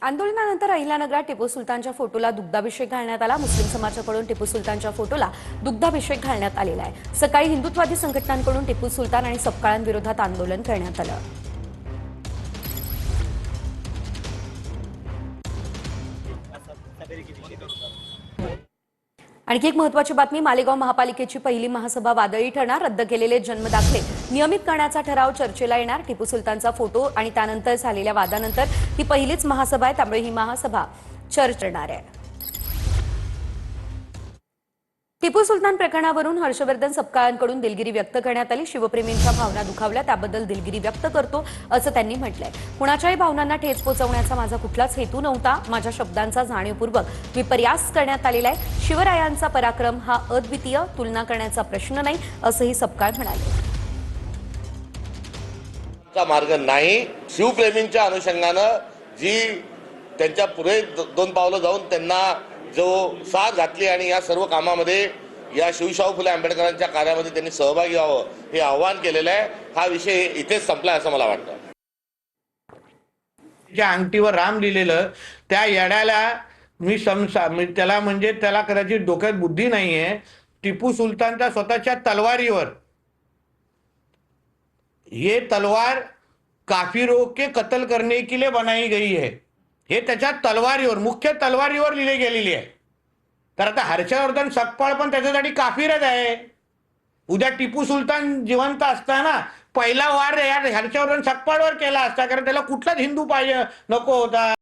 आंदोलनानंतर अहिल्यानगरात टिपू सुलतानच्या फोटोला दुग्धाभिषेक घालण्यात आला। मुस्लिम समाजाकडून टिपू सुलतानच्या फोटोला दुग्धाभिषेक घालण्यात आलेला आहे। सकाळी हिंदुत्ववादी संघटनांकडून टिपू सुलतान आणि सपकाळांविरोधात आंदोलन करण्यात आलं। आणखी एक महत्त्वाची बातमी, मालेगाव महापालिकेची पहिली महासभा वादळी ठरणार। रद्द केलेले जन्मदाखले नियमित करण्याचा ठराव चर्चेला येणार। टिपू सुलतानचा फोटो आणि त्यानंतर झालेल्या वादानंतर ही पहिलीच महासभा आहे, त्यामुळे ही महासभा चर्चेला येणार आहे। टिपू सुलतान प्रकरणावरून हर्षवर्धन सपकाळांकडून दिलगिरी व्यक्त करण्यात आली। शिवप्रेमींच्या भावना दुखावल्या, त्याबद्दल दिलगिरी व्यक्त करतो असं त्यांनी म्हटलंय। कुणाच्याही भावनांना ठेच पोहोचवण्याचा माझा कुठलाच हेतू नव्हता। माझ्या शब्दांचा जाणीवपूर्वक विपर्यास करण्यात आलेला आहे। शिवरायांचा पराक्रम हा अद्वितीय, तुलना करण्याचा प्रश्न नाही असंही सपकाळ म्हणाले। मार्ग नाही, शिवप्रेमींच्या अनुषंगानं जी त्यांच्या पुढे दोन पावलं जाऊन त्यांना जो साथ घातली आणि या सर्व कामामध्ये या शिवशाहू फुले आंबेडकरांच्या कार्यामध्ये त्यांनी सहभागी व्हावं हे आव्हान केलेलं आहे। हा विषय इथेच संपला असं मला वाटतं। ज्या अंगठीवर राम लिहिलेलं त्या येड्याला मी त्याला म्हणजे त्याला कदाचित डोक्यात बुद्धी नाहीये। टिपू सुलतानच्या स्वतःच्या तलवारीवर ये तलवार काफिरों के कत्ल करने के लिए बनाई गई है, हे त्याच्या तलवारीवर, मुख्य तलवारीवर लिहिले गेलेली आहे। तर आता हर्षवर्धन सकपाळ पण त्याच्यासाठी काफिरच आहे। उद्या टिपू सुलतान जिवंत असताना पहिला वार या हर्षवर्धन सकपाळवर केला असता, कारण त्याला कुठलाच हिंदू पाहिजे नको होता।